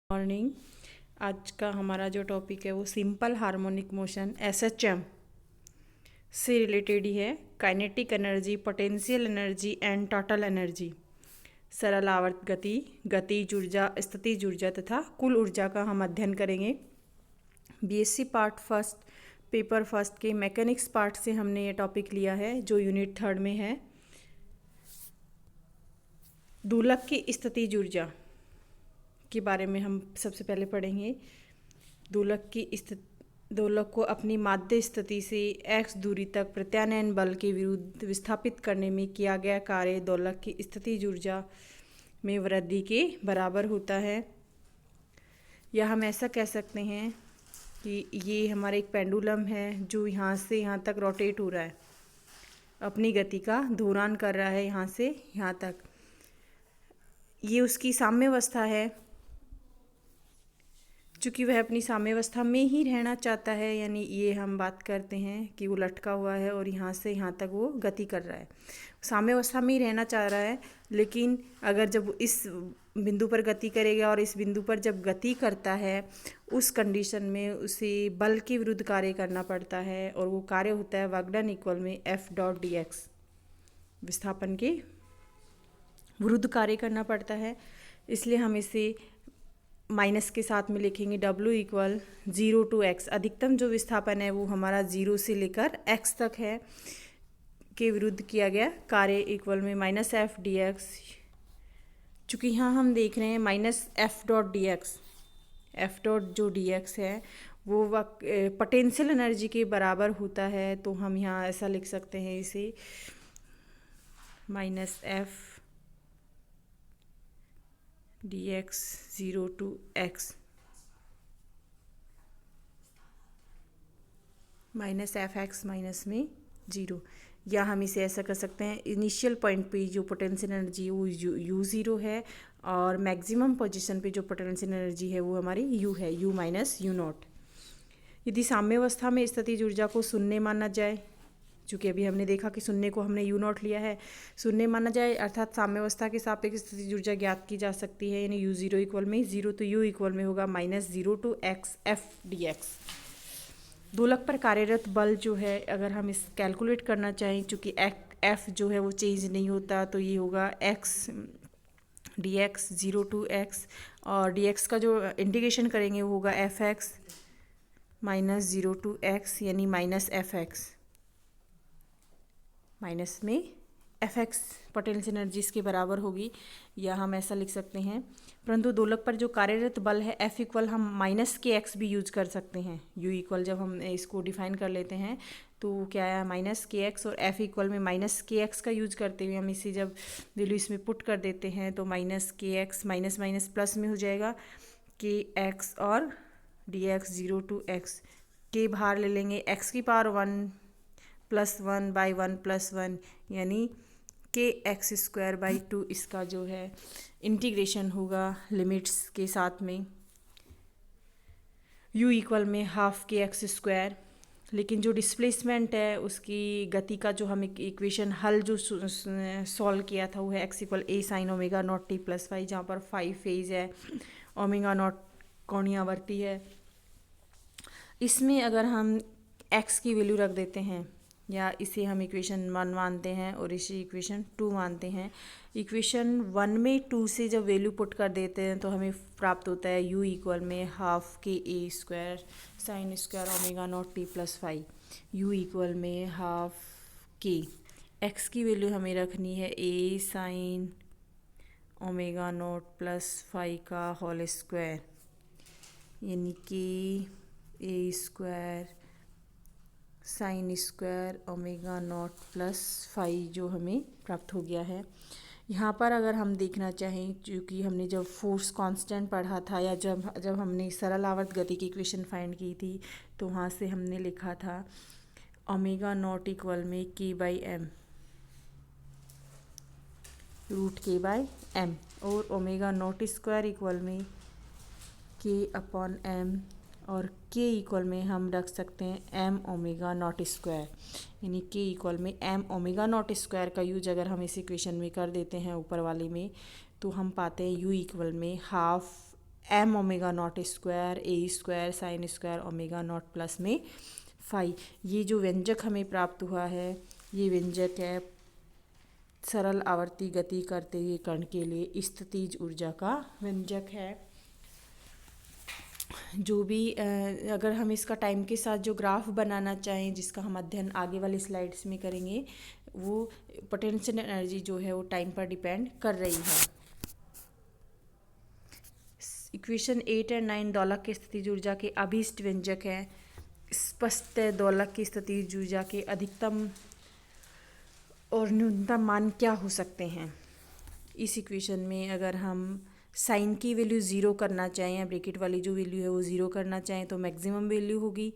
Morning. आज का हमारा जो टॉपिक है वो सिंपल हार्मोनिक मोशन एसएचएम से रिलेटेड ही है। Kinetic energy, potential energy and total energy, सरल आवर्त गति, गतिज ऊर्जा, स्थितिज ऊर्जा तथा कुल ऊर्जा का हम अध्ययन करेंगे। BSc part first, paper first के मैकेनिक्स पार्ट से हमने ये टॉपिक लिया है जो यूनिट 3 में है। दोलक की स्थितिज ऊर्जा के बारे में हम सबसे पहले पढ़ेंगे। दोलक को अपनी माध्य स्थिति से x दूरी तक प्रत्यानयन बल के विरुद्ध विस्थापित करने में किया गया कार्य दोलक की स्थितिज ऊर्जा में वृद्धि के बराबर होता है। या हम ऐसा कह सकते हैं कि ये हमारा एक पेंडुलम है जो यहाँ से यहाँ तक रोटेट हो रहा है, अपनी गति का दौरान कर रहा है यहाँ से यहाँ तक। ये उसकी साम्यावस्था है। चूँकि वह अपनी साम्यावस्था में ही रहना चाहता है, यानी ये हम बात करते हैं कि वो लटका हुआ है और यहाँ से यहाँ तक वो गति कर रहा है, साम्यावस्था में ही रहना चाह रहा है। लेकिन अगर जब इस बिंदु पर गति करेगा और इस बिंदु पर जब गति करता है, उस कंडीशन में उसे बल के विरुद्ध कार्य करना पड़ता है और वो कार्य होता है वर्क डन इक्वल में F.dx। विस्थापन के विरुद्ध कार्य करना पड़ता है, इसलिए हम इसे माइनस के साथ में लिखेंगे। W equal 0 to x। अधिकतम जो विस्थापन है वो हमारा 0 से लेकर x तक है के विरुद्ध किया गया कार्य इक्वल में माइनस F.dx। चूँकि यहाँ हम देख रहे हैं माइनस F.dx, F. जो dx है वो पोटेंशियल एनर्जी के बराबर होता है, तो हम यहाँ ऐसा लिख सकते हैं इसे minus F dx 0 to x minus Fx minus में 0। या हम इसे ऐसा कर सकते हैं, इनिशियल पॉइंट पे जो पोटेंशियल एनर्जी है वो U0 है और मैक्सिमम पोजीशन पे जो पोटेंशियल एनर्जी है वो हमारी U है, U माइनस U0। यदि साम्यावस्था में स्थितिज ऊर्जा को शून्य माना जाए, चूँकि अभी हमने देखा कि शून्य को हमने U0 लिया है, शून्य माना जाए अर्थात साम्यावस्था के सापेक्ष स्थितिज ऊर्जा ज्ञात की जा सकती है। यानी U0 इक्वल में 0, तो U इक्वल में होगा माइनस 0 to x F.dx। दोलक पर कार्यरत बल जो है अगर हम इस कैलकुलेट करना चाहें, चूँकि F जो है वो चेंज नहीं होता, तो ये होगा x dx 0 to x और dx का जो इंटीग्रेशन करेंगे वो होगा Fx माइनस 0 to x, यानी माइनस Fx माइनस में Fx पोटेंशियल एनर्जी इसके बराबर होगी। या हम ऐसा लिख सकते हैं, परंतु दोलक पर जो कार्यरत बल है F इक्वल हम माइनस के एक्स भी यूज कर सकते हैं। U इक्वल जब हम इसको डिफाइन कर लेते हैं तो क्या है माइनस के एक्स, और F इक्वल में माइनस के एक्स का यूज करते हुए हम इसे जब वैल्यू इसमें पुट कर देते हैं तो माइनस के एक्स माइनस माइनस प्लस में हो जाएगा के एक्स और dx 0 to x। के बाहर ले लेंगे x की पावर 1 प्लस 1 बाई 1 प्लस 1, यानी के एक्स स्क्वायर बाई 2। इसका जो है इंटीग्रेशन होगा लिमिट्स के साथ में u इक्वल में हाफ के एक्स स्क्वायर। लेकिन जो डिस्प्लेसमेंट है उसकी गति का जो हम इक्वेशन हल जो सॉल्व किया था वो है x equal a sine omega naught t plus five, जहाँ पर 5 फेज है, ओमेगा नॉट कोणीय आवर्ती है। इसमें अगर हम x की वैल्यू रख देते हैं, या इसे हम इक्वेशन 1 मानते हैं और इसे इक्वेशन 2 मानते हैं। इक्वेशन 1 में 2 से जब वैल्यू पुट कर देते हैं तो हमें प्राप्त होता है u इक्वल में हाफ के A square sine square omega naught t plus five. u equal में हाफ के x की वैल्यू हमें रखनी है a sine omega naught plus five का होल स्क्वायर, यानी कि A square sine square omega naught plus five जो हमें प्राप्त हो गया है। यहाँ पर अगर हम देखना चाहें, क्योंकि हमने जब फोर्स कांस्टेंट पढ़ा था या जब हमने सरल आवर्त गति की इक्वेशन फाइंड की थी, तो वहाँ से हमने लिखा था ओमेगा नॉट इक्वल में के बाई एम, रूट के बाई एम, और ओमेगा नॉट स्क्वायर इक्वल में के अपॉन एम, और k इक्वल में हम रख सकते हैं m ओमेगा नॉट स्क्वायर, यानी k इक्वल में m ओमेगा नॉट स्क्वायर का यूज अगर हम इस इक्वेशन में कर देते हैं ऊपर वाले में, तो हम पाते हैं u इक्वल में half M omega naught square A square sine square omega naught plus में फाई। ये जो व्यंजक हमें प्राप्त हुआ है ये व्यंजक है सरल आवर्ती गति करते हुए कण के लिए स्थितिज ऊर्जा का व्यंजक है। जो भी अगर हम इसका टाइम के साथ जो ग्राफ बनाना चाहें जिसका हम अध्ययन आगे वाली स्लाइड्स में करेंगे, वो पोटेंशियल एनर्जी जो है वो टाइम पर डिपेंड कर रही है। इक्वेशन 8 और 9 दोलक की स्थितिज ऊर्जा के अभीष्ट व्यंजक हैं। स्पष्ट दोलक की स्थितिज ऊर्जा के अधिकतम और न्यूनतम मान क्या हो सकते हैं। इस इक्वेशन में अगर हम साइन की वैल्यू ज़ीरो करना चाहें या ब्रैकेट वाली जो वैल्यू है वो ज़ीरो करना चाहें तो मैक्सिमम वैल्यू होगी,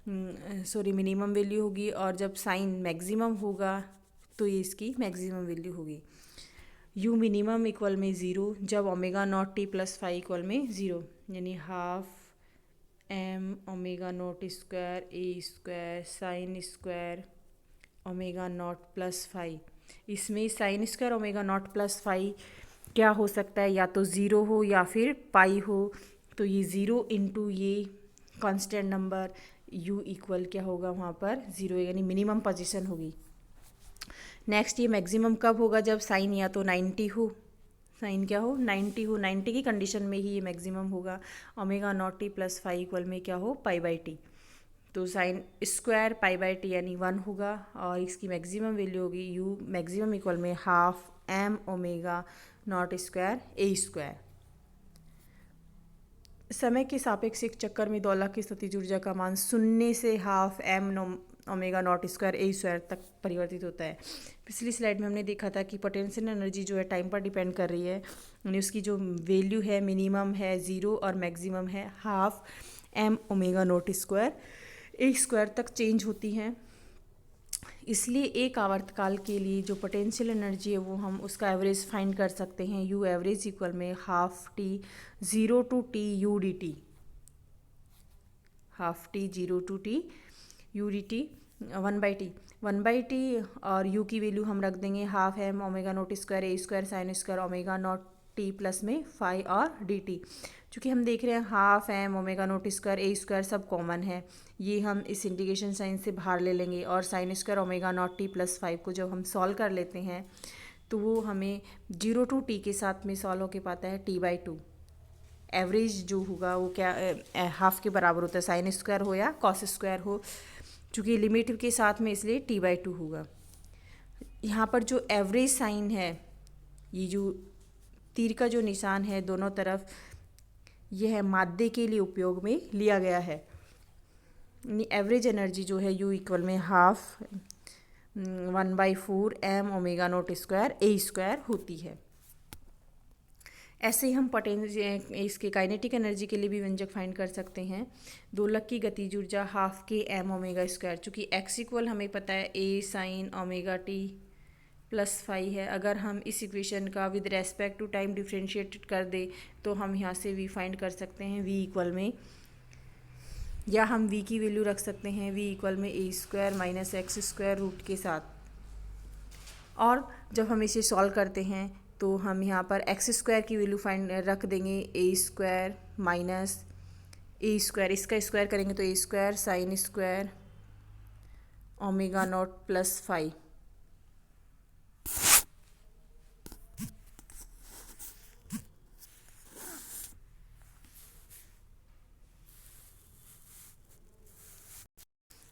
मिनिमम वैल्यू होगी, और जब साइन मैक्सिमम होगा तो ये इसकी मैक्सिमम वैल्यू होगी। यू मिनिमम इक्वल में ज़ीरो जब omega naught T plus five equal में ज़ीरो, यानी half M omega naught square A square sine square omega naught plus five. इसमें sine square omega naught plus five क्या हो सकता है, या तो ज़ीरो हो या फिर पाई हो। तो ये ज़ीरो इंटू ये कांस्टेंट नंबर u इक्वल क्या होगा वहाँ पर ज़ीरो, यानी मिनिमम पोजीशन होगी। नेक्स्ट ये मैक्सिमम कब होगा, जब साइन या तो 90 हो, साइन क्या हो 90 हो, 90 की कंडीशन में ही ये मैक्सिमम होगा। Omega naught T plus five equal में क्या हो पाई बाई टी, तो sine square pi by T यानी 1 होगा, और इसकी मैक्सिमम वैल्यू होगी u मैक्सिमम इक्वल में half M omega naught square A square. समय के सापेक्ष एक चक्कर में दोलक की स्थितिज ऊर्जा का मान शून्य से half M omega naught square A square तक परिवर्तित होता है। पिछली स्लाइड में हमने देखा था कि पोटेंशियल एनर्जी जो है टाइम पर डिपेंड कर रही है, यानी उसकी जो वैल्यू है मिनिमम है ज़ीरो और मैक्सिमम है half M omega naught square A square तक चेंज होती हैं। इसलिए एक आवर्तकाल के लिए जो पोटेंशियल एनर्जी है वो हम उसका एवरेज फाइंड कर सकते हैं। यू एवरेज इक्वल में half T zero to T U D T, half T zero to T U D T 1/t, और u की वैल्यू हम रख देंगे half M omega naught square A square sine square omega naught T plus में phi और D T. चूँकि हम देख रहे हैं half M omega naught square A square सब कॉमन है, ये हम इस इंटीग्रेशन साइन से बाहर ले लेंगे, और sign square omega naught T plus five को जब हम सॉल्व कर लेते हैं तो वो हमें 0 टू टी के साथ में सॉल्व होके पाता है t/2। एवरेज जो होगा वो क्या हाफ के बराबर होता है, साइन स्क्वायर हो या कॉस स्क्वायर हो, चूँकि लिमिट के साथ में इसलिए t/2 होगा। यहाँ पर जो एवरेज साइन है, ये जो तीर का जो निशान है दोनों तरफ, यह है माध्य के लिए उपयोग में लिया गया है। एवरेज एनर्जी जो है u इक्वल में half 1/4 M omega naught square A square होती है। ऐसे ही हम इसके काइनेटिक एनर्जी के लिए भी व्यंजक फाइंड कर सकते हैं। दोलक की गतिज ऊर्जा हाफ के एम ओमेगा स्क्वायर, चूँकि x इक्वल हमें पता है a sine omega T plus five है। अगर हम इस इक्वेशन का with respect to time differentiate कर दे तो हम यहाँ से v फाइंड कर सकते हैं v इक्वल में, या हम v की वैल्यू रख सकते हैं v इक्वल में a square minus X square root के साथ। और जब हम इसे सॉल्व करते हैं तो हम यहाँ पर एक्स स्क्वायर की वैल्यू फाइंड रख देंगे a square minus A square, इसका स्क्वायर करेंगे तो a square sine square omega naught plus five.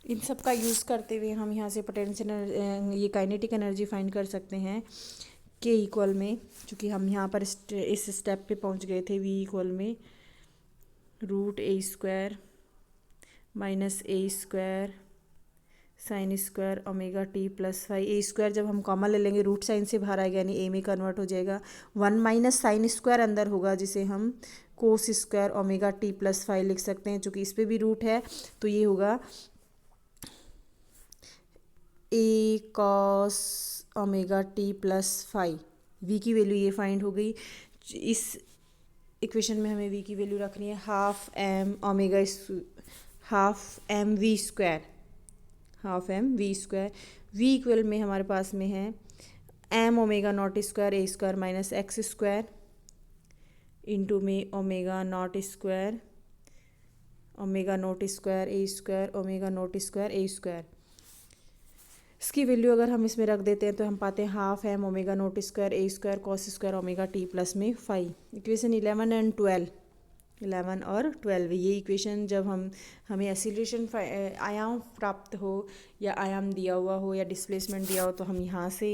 इन सब का यूज़ करते हुए हम यहाँ से पोटेंशियल ये काइनेटिक एनर्जी फाइंड कर सकते हैं के इक्वल में, चूँकि हम यहाँ पर इस स्टेप पे पहुँच गए थे, v इक्वल में root A square minus A square sine square omega T plus five. A square जब हम कॉमन ले लेंगे रूट साइन से बाहर आएगा यानी ए में कन्वर्ट हो जाएगा। 1 माइनस साइन स्क्वायर अंदर होगा जिसे हम कोस square omega T plus five लिख सकते हैं, चूँकि इस पर भी रूट है तो ये होगा A cos omega T plus five. V की वैल्यू ये फाइंड हो गई। इस इक्वेशन में हमें वी की वैल्यू रखनी है half M omega half M V square, half M V square. V equal में हमारे पास में है M omega naught square A square minus X square into में omega naught square A square omega naught square A square. इसकी value अगर हम इसमें रख देते हैं तो हम पाते हैं half M omega naught square A square cos square omega T plus में 5। इक्वेशन 11 एंड 12, 11 और 12, ये इक्वेशन जब हमें एक्सीलरेशन आयाम प्राप्त हो या आयाम दिया हुआ हो या डिस्प्लेसमेंट दिया हो तो हम यहाँ से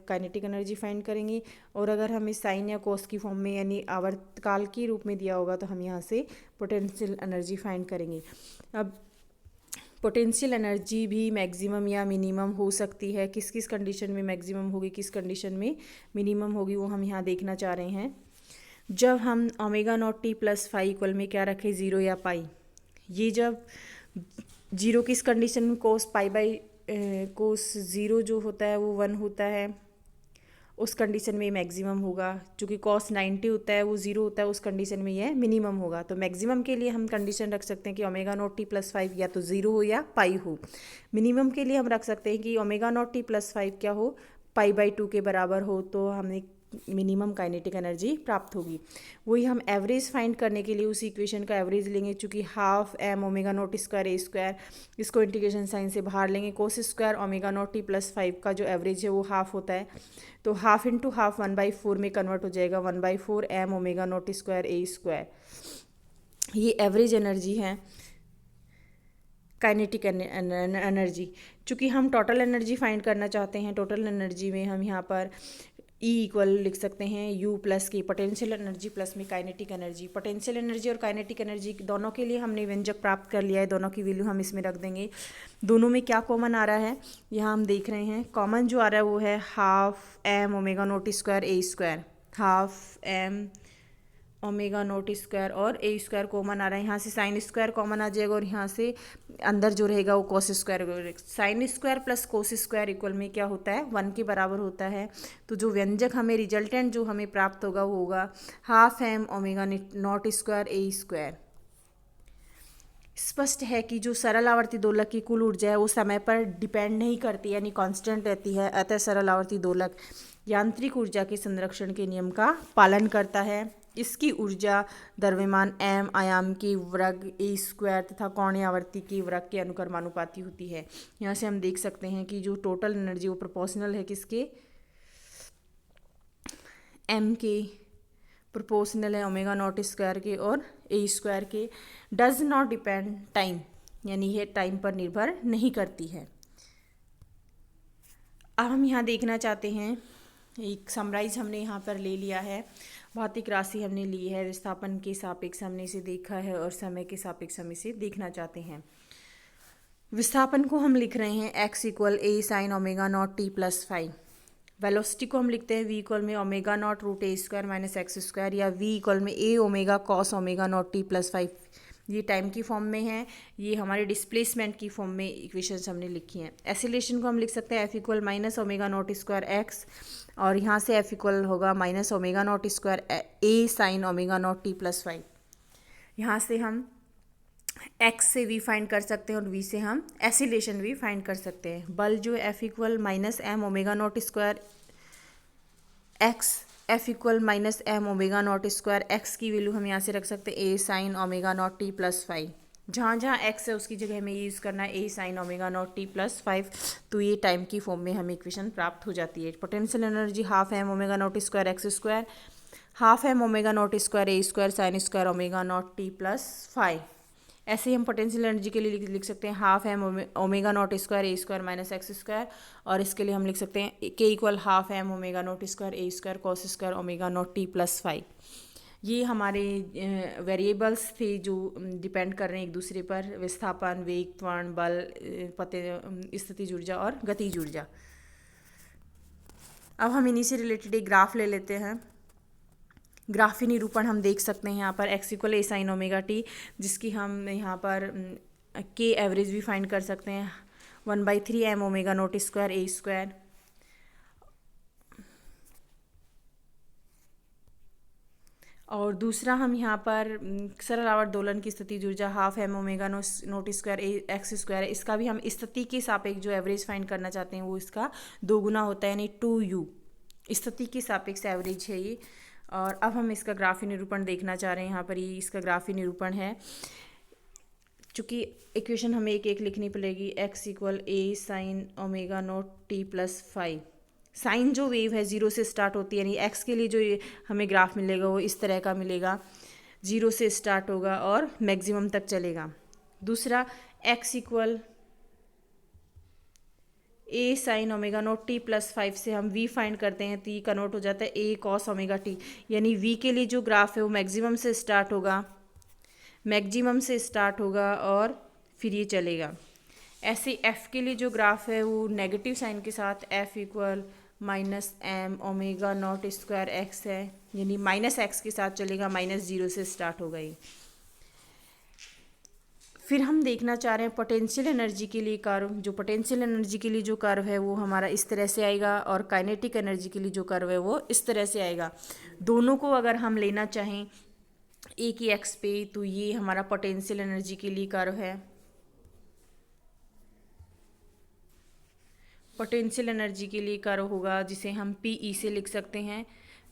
काइनेटिक एनर्जी फाइंड करेंगे। और अगर हमें साइन या कोस की फॉर्म में यानी आवर्तकाल के रूप में दिया होगा तो हम यहाँ से पोटेंशियल एनर्जी फाइंड करेंगे। अब पोटेंशियल एनर्जी भी मैक्सिमम या मिनिमम हो सकती है, किस किस कंडीशन में मैक्सिमम होगी किस कंडीशन में मिनिमम होगी वो हम यहाँ देखना चाह रहे हैं। जब हम omega naught T plus 5 equal में क्या रखें, ज़ीरो या पाई, ये जब जीरो किस कंडीशन में कोस पाई बाई कोस ज़ीरो जो होता है वो 1 होता है, उस कंडीशन में मैक्सिमम होगा। चूँकि कॉस 90 होता है वो 0 होता है, उस कंडीशन में यह मिनिमम होगा। तो मैक्सिमम के लिए हम कंडीशन रख सकते हैं कि ओमेगा नॉट टी प्लस 5 या तो 0 हो या पाई हो। मिनिमम के लिए हम रख सकते हैं कि ओमेगा नॉट टी प्लस 5 क्या हो, पाई बाई 2 के बराबर हो, तो हमें मिनिमम काइनेटिक एनर्जी प्राप्त होगी। वही हम एवरेज फाइंड करने के लिए उसी इक्वेशन का एवरेज लेंगे, चूँकि half M omega naught square A square, इसको इंटीग्रेशन साइन से बाहर लेंगे। Cos square omega naught T plus 5 का जो एवरेज है वो हाफ होता है, तो हाफ इंटू हाफ 1/4 में कन्वर्ट हो जाएगा, 1/4 M omega naught square A square. ये एवरेज एनर्जी है काइनेटिक एनर्जी। चूँकि हम टोटल एनर्जी फाइंड करना चाहते हैं, टोटल एनर्जी में हम यहाँ पर E इक्वल लिख सकते हैं U प्लस की पोटेंशियल एनर्जी प्लस में काइनेटिक एनर्जी। पोटेंशियल एनर्जी और काइनेटिक एनर्जी दोनों के लिए हमने व्यंजक प्राप्त कर लिया है, दोनों की वैल्यू हम इसमें रख देंगे। दोनों में क्या कॉमन आ रहा है यहाँ हम देख रहे हैं, कॉमन जो आ रहा है वो है half M omega naught square A square, half M omega naught square और ए स्क्वायर कॉमन आ रहा है। यहाँ से साइन स्क्वायर कॉमन आ जाएगा और यहाँ से अंदर जो रहेगा वो cos square. Sine square plus cos square equal में क्या होता है, 1 के बराबर होता है। तो जो व्यंजक हमें रिजल्टेंट जो हमें प्राप्त होगा वो होगा half M omega naught square A square. स्पष्ट है कि जो सरल आवर्ती दोलक की कुल ऊर्जा है वो समय पर डिपेंड नहीं करती, यानी कांस्टेंट रहती है। अतः सरल आवर्ती दोलक यांत्रिक ऊर्जा के संरक्षण के नियम का पालन करता है। इसकी ऊर्जा द्रव्यमान एम आयाम की वर्ग ए स्क्वायर तथा कोणीय आवर्ती की वर्ग के अनुक्रमानुपाती होती है। यहाँ से हम देख सकते हैं कि जो टोटल एनर्जी वो प्रोपोर्शनल है किसके, एम के प्रोपोर्शनल है ओमेगा नॉट स्क्वायर के और ए स्क्वायर के। डज नॉट डिपेंड टाइम, यानी ये टाइम पर निर्भर नहीं करती है। अब हम यहाँ देखना चाहते हैं, एक समराइज हमने यहाँ पर ले लिया है, भौतिक राशि हमने ली है, विस्थापन के सापेक्ष हमने इसे देखा है और समय के सापेक्ष हम इसे देखना चाहते हैं। विस्थापन को हम लिख रहे हैं x equal A sine omega naught T plus 5। Velocity को हम लिखते हैं v इक्वल में omega naught root A square minus X square या v इक्वल में A omega cos omega naught T plus 5। ये टाइम की फॉर्म में है, ये हमारे डिस्प्लेसमेंट की फॉर्म में इक्वेशंस हमने लिखी हैं। एक्सीलरेशन को हम लिख सकते हैं f equal minus omega naught square x और यहाँ से f इक्वल होगा माइनस ओमेगा नॉट स्क्वायर ए sine omega naught T plus 5। यहाँ से हम x से v फाइंड कर सकते हैं और v से हम एक्सीलरेशन भी फाइंड कर सकते हैं। बल जो f equal minus M omega naught square x, f equal minus M omega naught square x की वैल्यू हम यहाँ से रख सकते हैं A sine omega naught T plus 5। जहाँ जहाँ एक्स है उसकी जगह हमें यूज़ करना है A sine omega naught T plus 5। तो ये टाइम की फॉर्म में हमें इक्वेशन प्राप्त हो जाती है। Potential energy half M omega naught square X square, half M omega naught square A square sine square omega naught T plus 5। ऐसे ही हम पोटेंशियल एनर्जी के लिए लिख सकते हैं half M omega naught square A square minus X square, और इसके लिए हम लिख सकते हैं K equal half M omega naught square A square cos square omega naught T plus 5। ये हमारे वेरिएबल्स थे जो डिपेंड कर रहे हैं एक दूसरे पर, विस्थापन, वेग, त्वरण, बल, स्थितिज ऊर्जा और गतिज ऊर्जा। अब हम इन्हीं से रिलेटेड एक ग्राफ ले लेते हैं। ग्राफी निरूपण हम देख सकते हैं यहाँ पर x equal A sine omega T, जिसकी हम यहाँ पर के एवरेज भी फाइंड कर सकते हैं 1/3 M omega naught square A square. और दूसरा हम यहाँ पर सरल आवर्त दोलन की स्थिति ऊर्जा half M omega naught square A X square है, इसका भी हम स्थिति के सापेक्ष जो एवरेज फाइंड करना चाहते हैं वो इसका 2 गुना होता है, यानी 2u। स्थिति के सापेक्ष एवरेज है ये। और अब हम इसका ग्राफी निरूपण देखना चाह रहे हैं। यहाँ पर ये इसका ग्राफी निरूपण है। चूँकि इक्वेशन हमें एक एक लिखनी पड़ेगी। X equal A sine omega naught T plus five. Sine जो वेव है जीरो से स्टार्ट होती है, यानी एक्स के लिए जो हमें ग्राफ मिलेगा वो इस तरह का मिलेगा, जीरो से स्टार्ट होगा और मैक्सिमम तक चलेगा। दूसरा x equal A sine omega naught T plus five से हम वी फाइंड करते हैं, तो ई कन्वर्ट हो जाता है ए कॉस ओमेगा टी, यानी वी के लिए जो ग्राफ है वो मैक्सिमम से स्टार्ट होगा, और फिर ये चलेगा। ऐसे एफ़ के लिए जो ग्राफ है वो नेगेटिव साइन के साथ F equal minus M omega naught square X है, यानी माइनस एक्स के साथ चलेगा, माइनस जीरो से स्टार्ट होगा ये। फिर हम देखना चाह रहे हैं पोटेंशियल एनर्जी के लिए कर्व। जो पोटेंशियल एनर्जी के लिए जो कर्व है वो हमारा इस तरह से आएगा, और काइनेटिक एनर्जी के लिए जो कर्व है वो इस तरह से आएगा। दोनों को अगर हम लेना चाहें एक ही एक्स पे, तो ये हमारा पोटेंशियल एनर्जी के लिए कर्व है। पोटेंशियल एनर्जी के लिए कर्व होगा जिसे हम पी ई से लिख सकते हैं।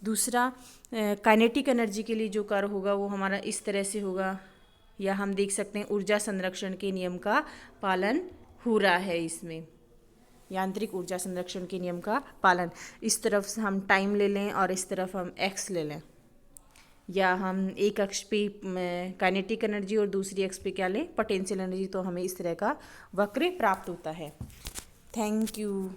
दूसरा काइनेटिक एनर्जी के लिए जो कर्व होगा वो हमारा इस तरह से होगा, या हम देख सकते हैं ऊर्जा संरक्षण के नियम का पालन हो रहा है इसमें, यांत्रिक ऊर्जा संरक्षण के नियम का पालन। इस तरफ से हम टाइम ले लें और इस तरफ हम एक्स ले लें, या हम एक अक्ष पे काइनेटिक एनर्जी और दूसरी अक्ष पे क्या लें, पोटेंशियल एनर्जी, तो हमें इस तरह का वक्र प्राप्त होता है। Thank you.